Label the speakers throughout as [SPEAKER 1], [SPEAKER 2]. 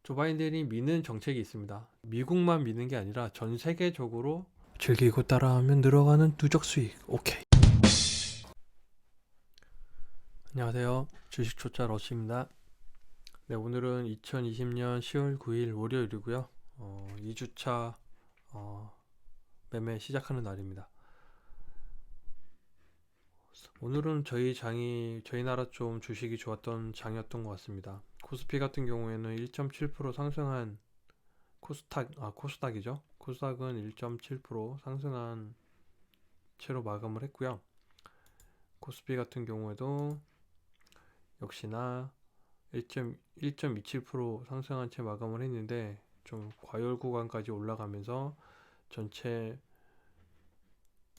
[SPEAKER 1] 조 바이든이 미는 정책이 있습니다. 미국만 미는 게 아니라 전 세계적으로 즐기고 따라하면 늘어가는 누적 수익. 오케이. 안녕하세요. 주식 초짜 러시입니다. 네, 오늘은 2020년 10월 9일 월요일이고요. 2주차 매매 시작하는 날입니다. 오늘은 저희 나라 좀 주식이 좋았던 장이었던 것 같습니다. 코스피 같은 경우에는 1.7% 상승한 코스닥이죠. 코스닥은 1.7% 상승한 채로 마감을 했고요. 코스피 같은 경우에도 역시나 1.27% 상승한 채 마감을 했는데 좀 과열 구간까지 올라가면서 전체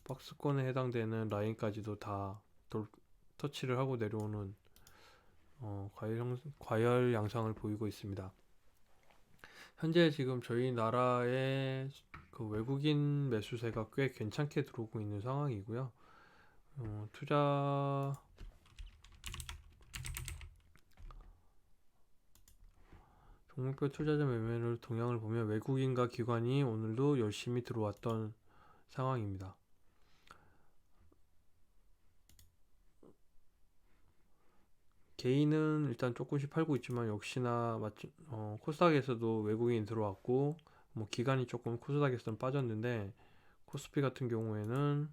[SPEAKER 1] 박스권에 해당되는 라인까지도 다 터치를 하고 내려오는 과열 양상을 보이고 있습니다. 현재 지금 저희 나라의 그 외국인 매수세가 꽤 괜찮게 들어오고 있는 상황이고요. 종목별 투자자 매매를 동향을 보면 외국인과 기관이 오늘도 열심히 들어왔던 상황입니다. 개인은 일단 조금씩 팔고 있지만 역시나 코스닥에서도 외국인이 들어왔고 기관이 조금 코스닥에서는 빠졌는데 코스피 같은 경우에는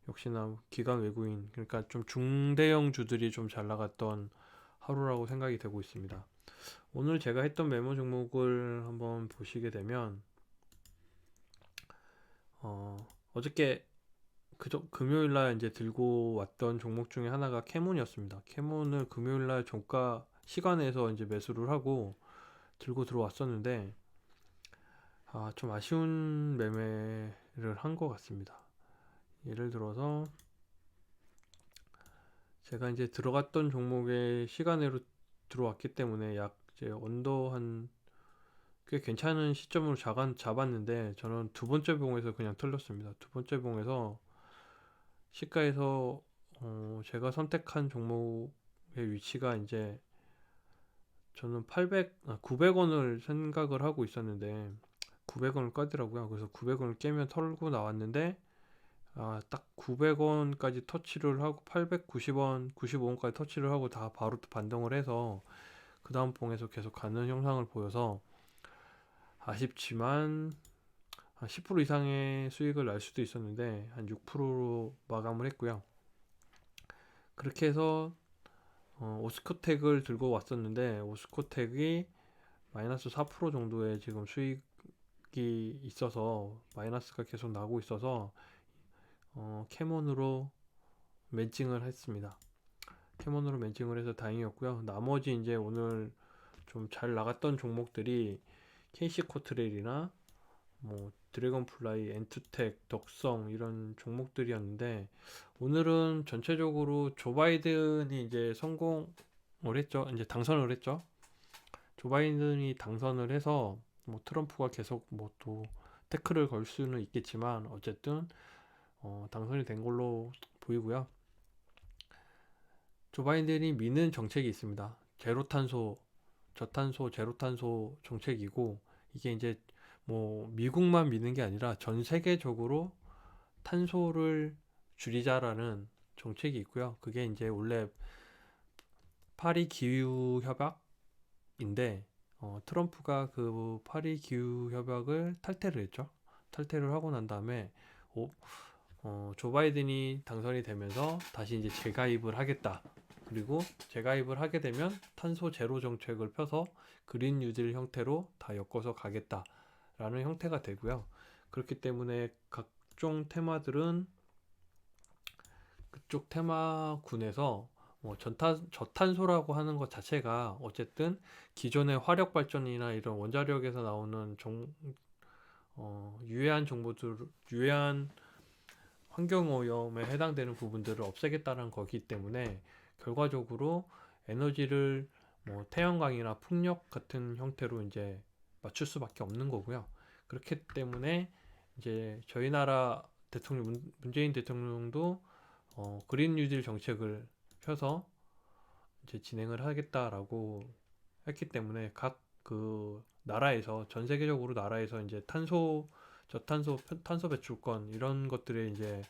[SPEAKER 1] 역시나 기관 외국인, 그러니까 좀 중대형 주들이 좀 잘 나갔던 하루라고 생각이 되고 있습니다. 오늘 제가 했던 메모 종목을 한번 보시게 되면 어저께 금요일날 이제 들고 왔던 종목 중에 하나가 캐몬이었습니다. 캐몬을 금요일날 종가 시간에서 이제 매수를 하고 들고 들어왔었는데 좀 아쉬운 매매를 한 것 같습니다. 예를 들어서 제가 이제 들어갔던 종목의 시간으로 들어왔기 때문에 약 이제 언더 한 꽤 괜찮은 시점으로 잡았는데 저는 두 번째 봉에서 그냥 틀렸습니다. 두 번째 봉에서 시가에서 제가 선택한 종목의 위치가 이제 저는 900원을 생각을 하고 있었는데 900원을 까더라고요. 그래서 900원을 깨면 털고 나왔는데 딱 900원까지 터치를 하고 890원, 95원까지 터치를 하고 다 바로 또 반등을 해서 그 다음 봉에서 계속 가는 형상을 보여서 아쉽지만 한 10% 이상의 수익을 날 수도 있었는데 한 6%로 마감을 했고요. 그렇게 해서 오스코텍을 들고 왔었는데 오스코텍이 마이너스 4% 정도의 지금 수익이 있어서 마이너스가 계속 나고 있어서 캐몬으로 멘징을 했습니다. 캐몬으로 멘징을 해서 다행이었고요. 나머지 이제 오늘 좀 잘 나갔던 종목들이 KC코트레일이나 드래곤플라이, 엔투텍, 덕성 이런 종목들이었는데 오늘은 전체적으로 조 바이든이 이제 성공을 했죠. 이제 당선을 했죠. 조 바이든이 당선을 해서 트럼프가 계속 또 태클을 걸 수는 있겠지만 어쨌든 당선이 된 걸로 보이고요. 조 바이든이 미는 정책이 있습니다. 제로탄소, 저탄소, 제로탄소 정책이고 이게 이제 미국만 미는 게 아니라 전 세계적으로 탄소를 줄이자라는 정책이 있고요. 그게 이제 원래 파리 기후 협약인데 트럼프가 그 파리 기후 협약을 탈퇴를 했죠. 탈퇴를 하고 난 다음에 조 바이든이 당선이 되면서 다시 이제 재가입을 하겠다. 그리고 재가입을 하게 되면 탄소 제로 정책을 펴서 그린 뉴딜 형태로 다 엮어서 가겠다라는 형태가 되고요. 그렇기 때문에 각종 테마들은 그쪽 테마군에서 저탄소라고 하는 것 자체가 어쨌든 기존의 화력 발전이나 이런 원자력에서 나오는 유해한 유해한 환경오염에 해당되는 부분들을 없애겠다는 거기 때문에 결과적으로 에너지를 태양광이나 풍력 같은 형태로 이제 맞출 수밖에 없는 거고요. 그렇기 때문에 이제 저희 나라 문재인 대통령도 그린 뉴딜 정책을 펴서 이제 진행을 하겠다라고 했기 때문에 각 그 나라에서 전 세계적으로 나라에서 이제 탄소 배출권 이런 것들의 이제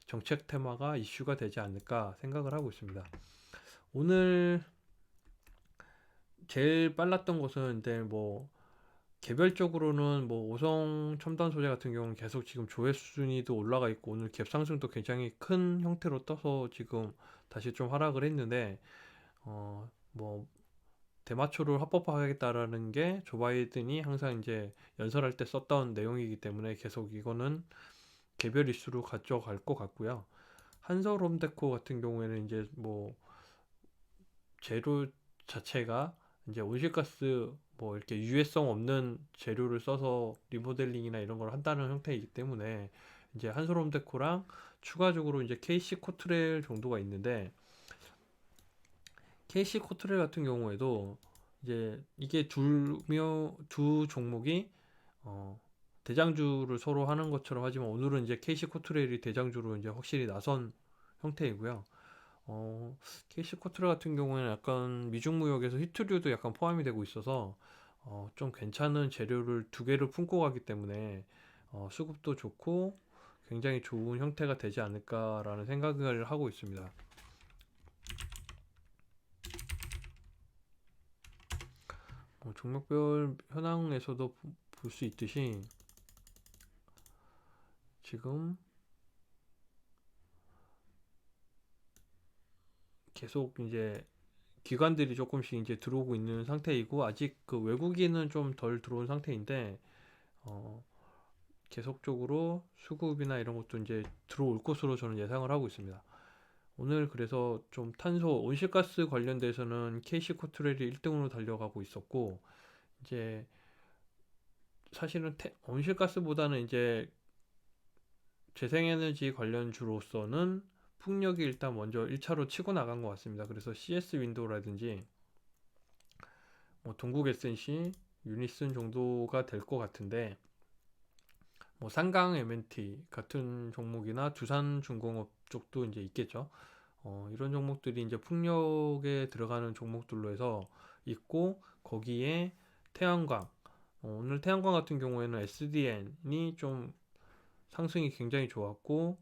[SPEAKER 1] 정책 테마가 이슈가 되지 않을까 생각을 하고 있습니다. 오늘 제일 빨랐던 것은 이제 뭐 개별적으로는 뭐 오성 첨단 소재 같은 경우는 계속 지금 조회수 순위도 올라가 있고 오늘 갭 상승도 굉장히 큰 형태로 떠서 지금 다시 좀 하락을 했는데 뭐 대마초를 합법화하겠다라는 게 조 바이든이 항상 이제 연설할 때 썼던 내용이기 때문에 계속 이거는 개별 이슈로 가져갈 것 같고요. 한솔 홈데코 같은 경우에는 이제 뭐 재료 자체가 이제 온실가스 뭐 이렇게 유해성 없는 재료를 써서 리모델링이나 이런 걸 한다는 형태이기 때문에 이제 한솔 홈데코랑 추가적으로 이제 KC 코트레일 정도가 있는데 KC 코트레일 같은 경우에도 이제 이게 두 종목이 어, 대장주를 서로 하는 것처럼 하지만 오늘은 이제 KC 코트레일이 대장주로 이제 확실히 나선 형태이고요. KC 코트레일 같은 경우에는 약간 미중무역에서 히트류도 약간 포함이 되고 있어서 좀 괜찮은 재료를 두 개를 품고 가기 때문에 수급도 좋고 굉장히 좋은 형태가 되지 않을까라는 생각을 하고 있습니다. 종목별 현황에서도 볼 수 있듯이 지금 계속 이제 기관들이 조금씩 이제 들어오고 있는 상태이고 아직 그 외국인은 좀 덜 들어온 상태인데 어, 계속적으로 수급이나 이런 것도 이제 들어올 것으로 저는 예상을 하고 있습니다. 오늘 그래서 좀 탄소 온실가스 관련돼서는 KC 코트렐이 1등으로 달려가고 있었고 이제 사실은 온실가스보다는 이제 재생에너지 관련주로서는 풍력이 일단 먼저 1차로 치고 나간 것 같습니다. 그래서 CS 윈도우라든지 뭐 동국 SNC, 유니슨 정도가 될 것 같은데 뭐 상강 M&T 같은 종목이나 두산중공업 쪽도 이제 있겠죠. 이런 종목들이 이제 풍력에 들어가는 종목들로 해서 있고 거기에 태양광 오늘 태양광 같은 경우에는 SDN이 좀 상승이 굉장히 좋았고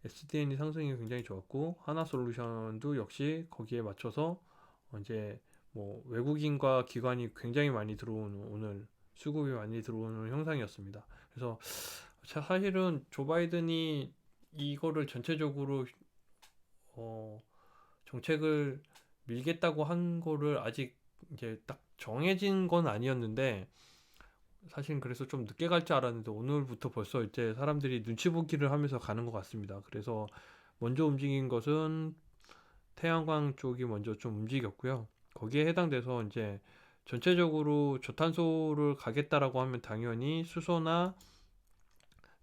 [SPEAKER 1] SDN이 상승이 굉장히 좋았고 하나솔루션도 역시 거기에 맞춰서 이제 뭐 외국인과 기관이 굉장히 많이 들어오는 오늘 수급이 많이 들어오는 형상이었습니다. 그래서 사실은 조 바이든이 이거를 전체적으로 어, 정책을 밀겠다고 한 거를 아직 이제 딱 정해진 건 아니었는데 사실 그래서 좀 늦게 갈 줄 알았는데 오늘부터 벌써 이제 사람들이 눈치 보기를 하면서 가는 것 같습니다. 그래서 먼저 움직인 것은 태양광 쪽이 먼저 좀 움직였고요. 거기에 해당돼서 이제 전체적으로 저탄소를 가겠다라고 하면 당연히 수소나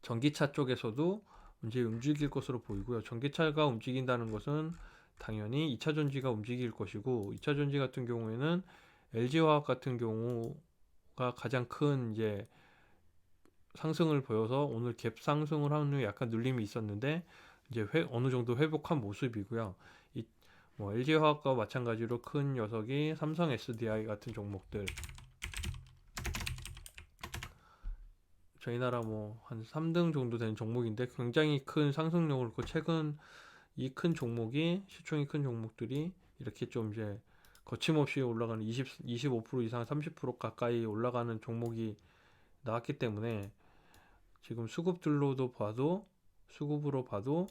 [SPEAKER 1] 전기차 쪽에서도 이제 움직일 것으로 보이고요. 전기차가 움직인다는 것은 당연히 2차 전지가 움직일 것이고 2차 전지 같은 경우에는 LG화학 같은 경우가 가장 큰 이제 상승을 보여서 오늘 갭 상승을 하는 약간 눌림이 있었는데 이제 어느 정도 회복한 모습이고요. 뭐 LG화학과 마찬가지로 큰 녀석이 삼성 SDI 같은 종목들 저희 나라 뭐 한 3등 정도 되는 종목인데 굉장히 큰 상승력을 갖고 최근 이 큰 종목이 시총이 큰 종목들이 이렇게 좀 이제 거침없이 올라가는 25% 이상 30% 가까이 올라가는 종목이 나왔기 때문에 지금 수급으로 봐도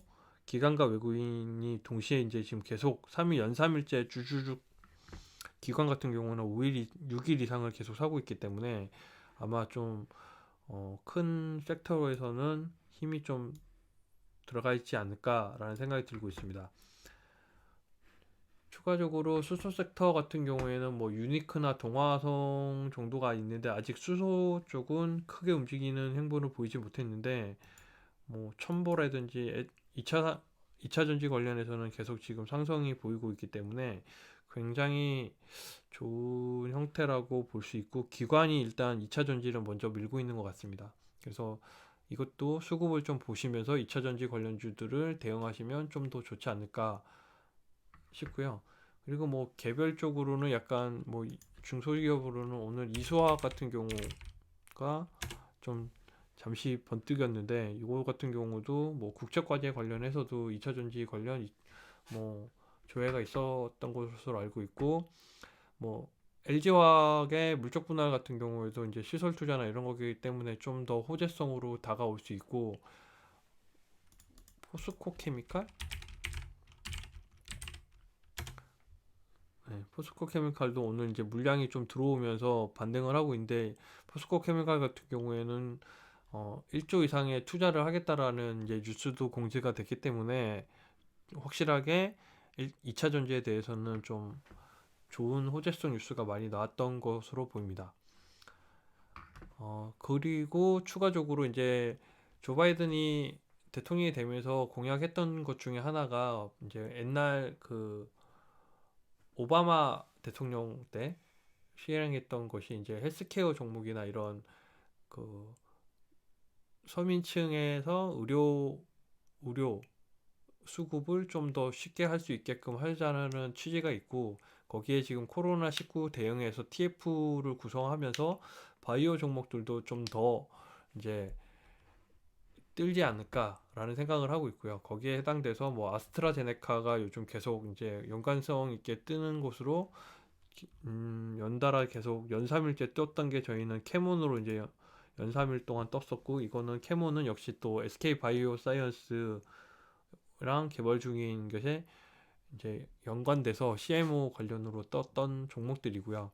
[SPEAKER 1] 기관과 외국인이 동시에 이제 지금 계속 3일 연 3일째 주주주 기관 같은 경우는 6일 이상을 계속 사고 있기 때문에 아마 좀 큰 섹터에서는 힘이 좀 들어가 있지 않을까라는 생각이 들고 있습니다. 추가적으로 수소 섹터 같은 경우에는 뭐 유니크나 동화성 정도가 있는데 아직 수소 쪽은 크게 움직이는 행보를 보이지 못했는데 뭐 첨보라든지 2차 전지 관련해서는 계속 지금 상승이 보이고 있기 때문에 굉장히 좋은 형태라고 볼 수 있고 기관이 일단 2차 전지를 먼저 밀고 있는 것 같습니다. 그래서 이것도 수급을 좀 보시면서 2차 전지 관련주들을 대응하시면 좀 더 좋지 않을까 싶고요. 그리고 뭐 개별적으로는 약간 뭐 중소기업으로는 오늘 이수화 같은 경우가 좀 잠시 번뜩였는데, 이거 같은 경우도 뭐 국책과제 관련해서도 2차전지 관련 뭐 조회가 있었던 것으로 알고 있고, 뭐 LG화학의 물적 분할 같은 경우에도 이제 시설 투자나 이런 거기 때문에 좀 더 호재성으로 다가올 수 있고, 포스코 케미칼? 네, 포스코 케미칼도 오늘 이제 물량이 좀 들어오면서 반등을 하고 있는데, 포스코 케미칼 같은 경우에는 1조 이상의 투자를 하겠다라는 이제 뉴스도 공지가 됐기 때문에 확실하게 2차 전지에 대해서는 좀 좋은 호재성 뉴스가 많이 나왔던 것으로 보입니다. 그리고 추가적으로 이제 조 바이든이 대통령이 되면서 공약했던 것 중에 하나가 이제 옛날 그 오바마 대통령 때 시행했던 것이 이제 헬스케어 종목이나 이런 그 서민층에서 의료 수급을 좀 더 쉽게 할 수 있게끔 하자는 취지가 있고, 거기에 지금 코로나19 대응해서 TF를 구성하면서 바이오 종목들도 좀 더 이제 뜨지 않을까라는 생각을 하고 있고요. 거기에 해당돼서 뭐 아스트라제네카가 요즘 계속 이제 연관성 있게 뜨는 곳으로 연달아 계속 연 3일째 떴던 게, 저희는 캐몬으로 이제 연 3일 동안 떴었고, 이거는 캐몬은 역시 또 SK 바이오 사이언스랑 개발 중인 것에 이제 연관돼서 CMO 관련으로 떴던 종목들이고요.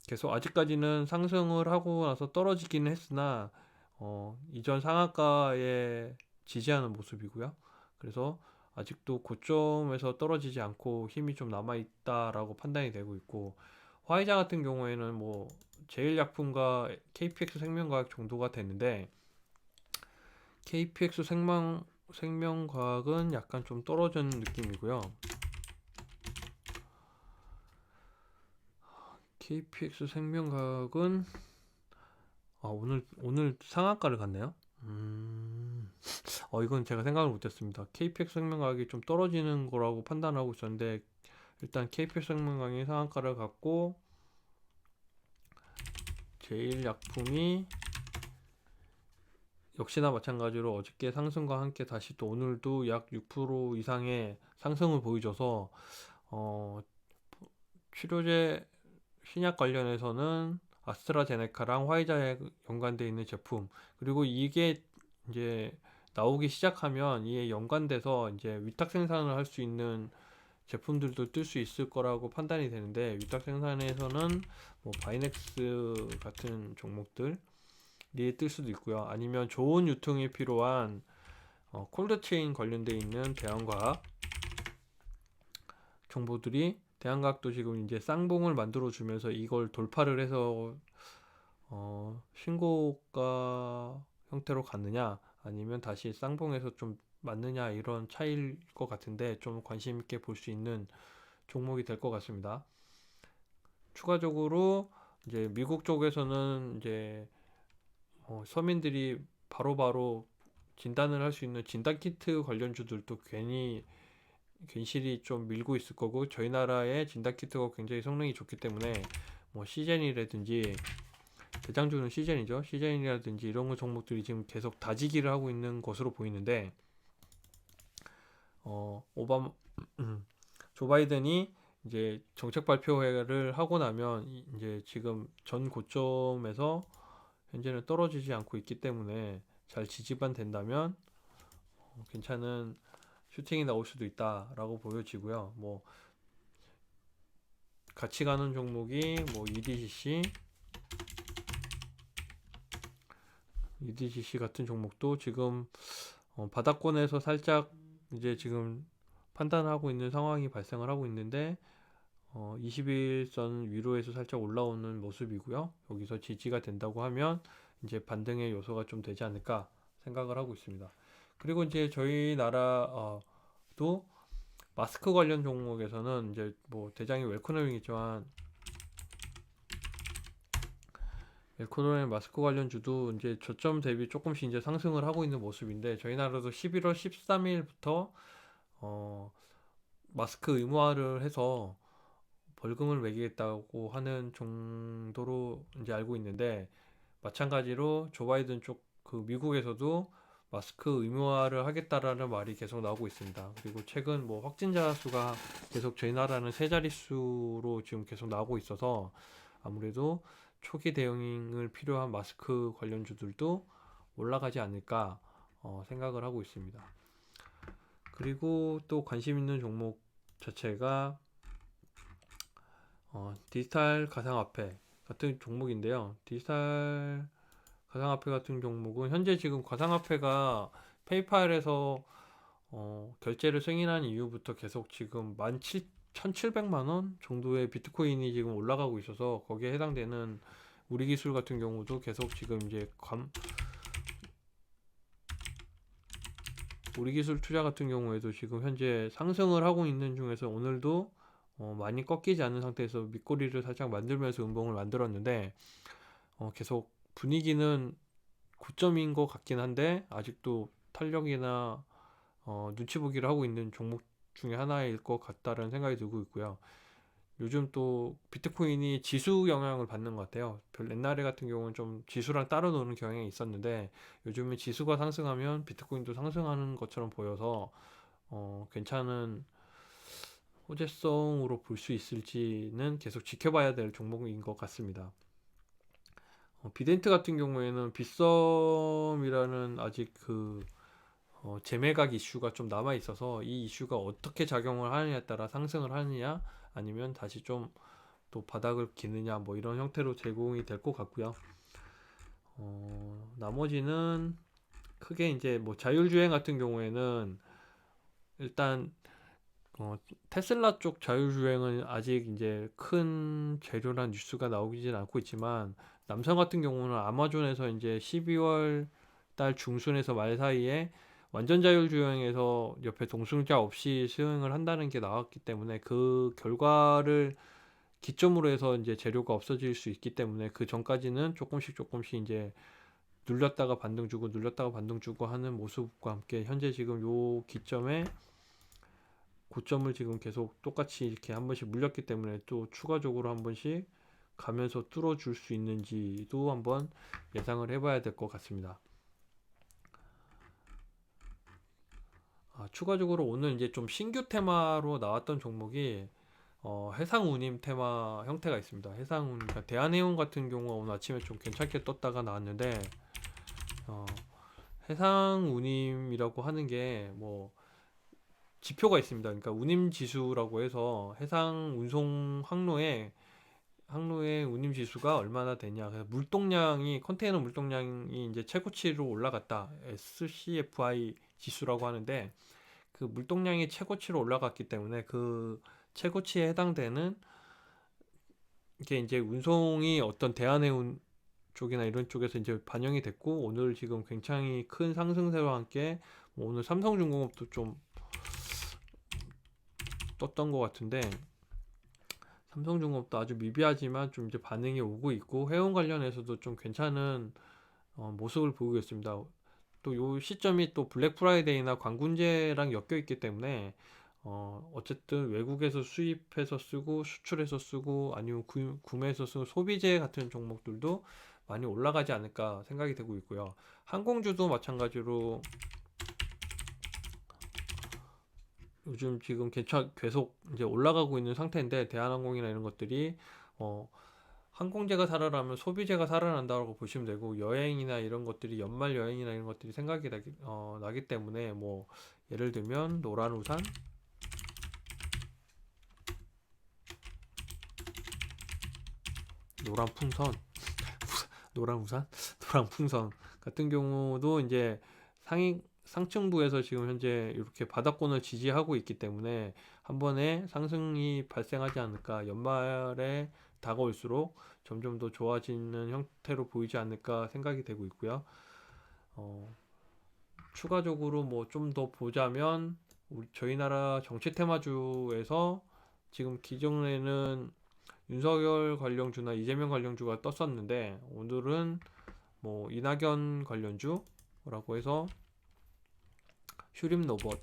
[SPEAKER 1] 계속 아직까지는 상승을 하고 나서 떨어지기는 했으나 이전 상한가에 지지하는 모습이고요. 그래서 아직도 고점에서 떨어지지 않고 힘이 좀 남아 있다라고 판단이 되고 있고, 화이자 같은 경우에는 뭐 제일약품과 KPX 생명과학 정도가 되는데, KPX 생명과학은 약간 좀 떨어지는 느낌이고요. KPX 생명과학은 오늘 상한가를 갔네요. 이건 제가 생각을 못했습니다. KPX 생명과학이 좀 떨어지는 거라고 판단하고 있었는데, 일단 KPX 생명과학이 상한가를 갔고, 제일약품이 역시나 마찬가지로 어저께 상승과 함께 다시 또 오늘도 약 6% 이상의 상승을 보여줘서 치료제 신약 관련해서는 아스트라제네카랑 화이자에 연관되어 있는 제품, 그리고 이게 이제 나오기 시작하면 이에 연관돼서 이제 위탁 생산을 할 수 있는 제품들도 뜰 수 있을 거라고 판단이 되는데, 위탁 생산에서는 뭐 바이넥스 같은 종목들이 뜰 수도 있고요. 아니면 좋은 유통이 필요한 콜드체인 관련돼 있는 대한과학 정보들이, 대한과학도 지금 이제 쌍봉을 만들어 주면서 이걸 돌파를 해서 신고가 형태로 갔느냐 아니면 다시 쌍봉에서 좀 맞느냐, 이런 차이일 것 같은데 좀 관심 있게 볼 수 있는 종목이 될 것 같습니다. 추가적으로 이제 미국 쪽에서는 이제 서민들이 바로바로 진단을 할 수 있는 진단키트 관련주들도 괜시리 좀 밀고 있을 거고, 저희 나라의 진단키트가 굉장히 성능이 좋기 때문에 뭐 시젠이라든지, 대장주는 시젠이죠. 시젠이라든지 이런 거 종목들이 지금 계속 다지기를 하고 있는 것으로 보이는데, 오바마 조 바이든이 이제 정책 발표회를 하고 나면 이제 지금 전 고점에서 현재는 떨어지지 않고 있기 때문에 잘 지지만 된다면 괜찮은 슈팅이 나올 수도 있다라고 보여지고요. 뭐 같이 가는 종목이 뭐 EDGC 같은 종목도 지금 바닥권에서 살짝 이제 지금 판단하고 있는 상황이 발생을 하고 있는데, 21선 위로에서 살짝 올라오는 모습이고요. 여기서 지지가 된다고 하면 이제 반등의 요소가 좀 되지 않을까 생각을 하고 있습니다. 그리고 이제 저희 나라도 마스크 관련 종목에서는 이제 뭐 대장이 웰코노믹이지만, 웰코노믹 마스크 관련주도 이제 저점 대비 조금씩 이제 상승을 하고 있는 모습인데, 저희 나라도 11월 13일부터 마스크 의무화를 해서 벌금을 매기겠다고 하는 정도로 이제 알고 있는데, 마찬가지로 조 바이든 쪽 그 미국에서도 마스크 의무화를 하겠다라는 말이 계속 나오고 있습니다. 그리고 최근 뭐 확진자 수가 계속 저희 나라는 세 자릿수로 지금 계속 나오고 있어서 아무래도 초기 대응을 필요한 마스크 관련주들도 올라가지 않을까 생각을 하고 있습니다. 그리고 또 관심 있는 종목 자체가 디지털 가상화폐 같은 종목인데요. 디지털 가상화폐 같은 종목은 현재 지금 가상화폐가 페이팔에서 결제를 승인한 이후부터 계속 지금 17,700만 원 정도의 비트코인이 지금 올라가고 있어서 거기에 해당되는 우리 기술 같은 경우도 계속 지금 이제 우리 기술 투자 같은 경우에도 지금 현재 상승을 하고 있는 중에서 오늘도 많이 꺾이지 않는 상태에서 밑꼬리를 살짝 만들면서 음봉을 만들었는데 계속 분위기는 고점인 것 같긴 한데 아직도 탄력이나 눈치 보기를 하고 있는 종목 중에 하나일 것 같다는 생각이 들고 있고요. 요즘 또 비트코인이 지수 영향을 받는 것 같아요. 옛날에 같은 경우는 좀 지수랑 따로 노는 경향이 있었는데 요즘은 지수가 상승하면 비트코인도 상승하는 것처럼 보여서 괜찮은 호재성으로 볼 수 있을지는 계속 지켜봐야 될 종목인 것 같습니다. 비덴트 같은 경우에는 빗썸이라는 아직 그 재매각 이슈가 좀 남아 있어서 이 이슈가 어떻게 작용을 하느냐에 따라 상승을 하느냐 아니면 다시 좀 또 바닥을 기느냐 뭐 이런 형태로 제공이 될 것 같고요. 나머지는 크게 이제 뭐 자율주행 같은 경우에는 일단 테슬라 쪽 자율주행은 아직 이제 큰 재료란 뉴스가 나오진 않고 있지만 남성 같은 경우는 아마존에서 이제 12월 달 중순에서 말 사이에 완전 자율주행에서 옆에 동승자 없이 수행을 한다는 게 나왔기 때문에 그 결과를 기점으로 해서 이제 재료가 없어질 수 있기 때문에 그 전까지는 조금씩 이제 눌렸다가 반등 주고 눌렸다가 반등 주고 하는 모습과 함께 현재 지금 요 기점에 고점을 지금 계속 똑같이 이렇게 한 번씩 물렸기 때문에 또 추가적으로 한 번씩 가면서 뚫어줄 수 있는지도 한번 예상을 해봐야 될 것 같습니다. 추가적으로 오늘 이제 좀 신규 테마로 나왔던 종목이 해상운임 테마 형태가 있습니다. 해상운, 그러니까 대한해운 같은 경우가 오늘 아침에 좀 괜찮게 떴다가 나왔는데 어, 해상운임이라고 하는 게 뭐 지표가 있습니다. 그러니까 운임 지수라고 해서 해상 운송 항로의 운임 지수가 얼마나 되냐. 그래서 물동량이 컨테이너 물동량이 이제 최고치로 올라갔다. SCFI 지수라고 하는데 그 물동량이 최고치로 올라갔기 때문에 그 최고치에 해당되는 이게 이제 운송이 어떤 대한해운 쪽이나 이런 쪽에서 이제 반영이 됐고 오늘 지금 굉장히 큰 상승세와 함께 뭐 오늘 삼성중공업도 좀 떴던 것 같은데 삼성중공업도 아주 미비하지만 좀 이제 반응이 오고 있고 해운 관련해서도 좀 괜찮은 모습을 보이고 있습니다. 또 요 시점이 또 블랙 프라이데이나 관군제랑 엮여 있기 때문에 어쨌든 외국에서 수입해서 쓰고 수출해서 쓰고 아니면 구매해서 쓰고 소비재 같은 종목들도 많이 올라가지 않을까 생각이 되고 있고요. 항공주도 마찬가지로 요즘 지금 계속 이제 올라가고 있는 상태인데 대한항공이나 이런 것들이 어, 항공재가 살아나면 소비재가 살아난다고 보시면 되고 여행이나 이런 것들이 연말 여행이나 이런 것들이 생각이 나기 때문에 뭐 예를 들면 노란 우산, 노란 풍선, 노란 우산, 노란 풍선 같은 경우도 이제 상층부에서 지금 현재 이렇게 바닥권을 지지하고 있기 때문에 한 번에 상승이 발생하지 않을까 연말에 다가올수록 점점 더 좋아지는 형태로 보이지 않을까 생각이 되고 있고요. 어, 추가적으로 뭐 좀 더 보자면 저희 나라 정치 테마주에서 지금 기존에는 윤석열 관련주나 이재명 관련주가 떴었는데 오늘은 뭐 이낙연 관련주라고 해서 휴림로봇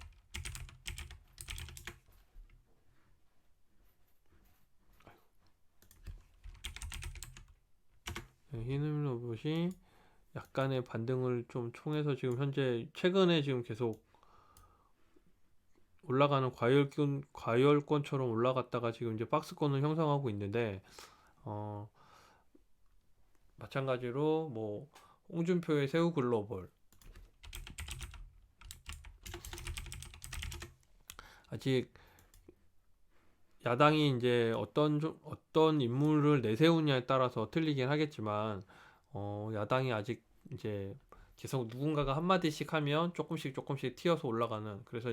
[SPEAKER 1] 히든 로봇이 약간의 반등을 좀 총해서 지금 현재 최근에 지금 계속 올라가는 과열권처럼 올라갔다가 지금 이제 박스권을 형성하고 있는데, 어, 마찬가지로 뭐 홍준표의 새우 글로벌 아직 야당이 이제 어떤 인물을 내세우냐에 따라서 틀리긴 하겠지만, 야당이 아직 이제 계속 누군가가 한마디씩 하면 조금씩 튀어서 올라가는, 그래서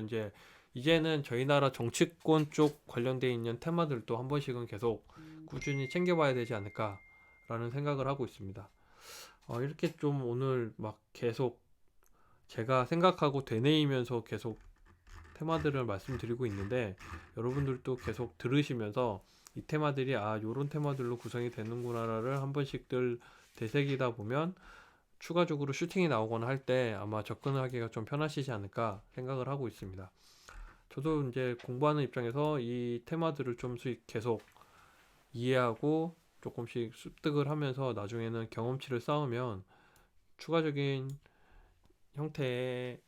[SPEAKER 1] 이제는 저희 나라 정치권 쪽 관련돼 있는 테마들도 한 번씩은 계속 꾸준히 챙겨봐야 되지 않을까라는 생각을 하고 있습니다. 이렇게 좀 오늘 막 계속 제가 생각하고 되뇌이면서 계속 테마들을 말씀드리고 있는데, 여러분들도 계속 들으시면서 이 테마들이 요런 테마들로 구성이 되는구나를 한 번씩들 되새기다 보면 추가적으로 슈팅이 나오거나 할 때 아마 접근을 하기가 좀 편하시지 않을까 생각을 하고 있습니다. 저도 이제 공부하는 입장에서 이 테마들을 좀 계속 이해하고 조금씩 습득을 하면서 나중에는 경험치를 쌓으면 추가적인 형태에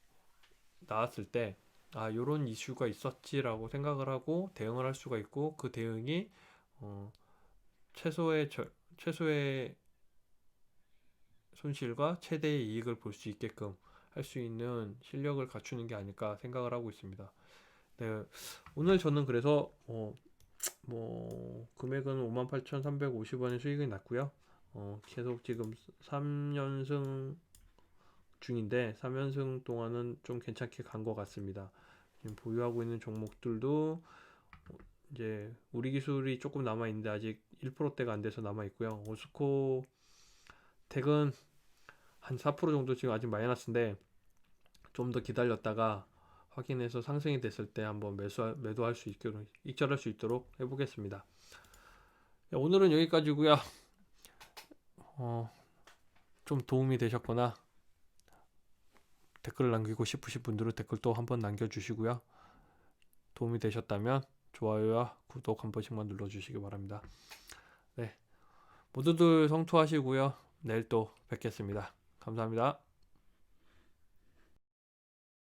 [SPEAKER 1] 나왔을 때 요런 이슈가 있었지라고 생각을 하고 대응을 할 수가 있고, 그 대응이 최소의 손실과 최대의 이익을 볼 수 있게끔 할 수 있는 실력을 갖추는 게 아닐까 생각을 하고 있습니다. 네, 오늘 저는 그래서 금액은 58,350원의 수익이 났고요. 계속 지금 3연승 중인데 3연승 동안은 좀 괜찮게 간 것 같습니다. 지금 보유하고 있는 종목들도 이제 우리 기술이 조금 남아 있는데 아직 1%대가 안 돼서 남아 있고요. 오스코 텍은 한 4% 정도 지금 아직 마이너스인데 좀 더 기다렸다가 확인해서 상승이 됐을 때 한번 매도할 수 있도록, 익절할 수 있도록 해보겠습니다. 오늘은 여기까지고요. 좀 도움이 되셨거나 댓글을 남기고 싶으신 분들은 댓글 또 한번 남겨주시고요. 도움이 되셨다면 좋아요와 구독 한 번씩만 눌러주시기 바랍니다. 네, 모두들 성투하시고요. 내일 또 뵙겠습니다. 감사합니다.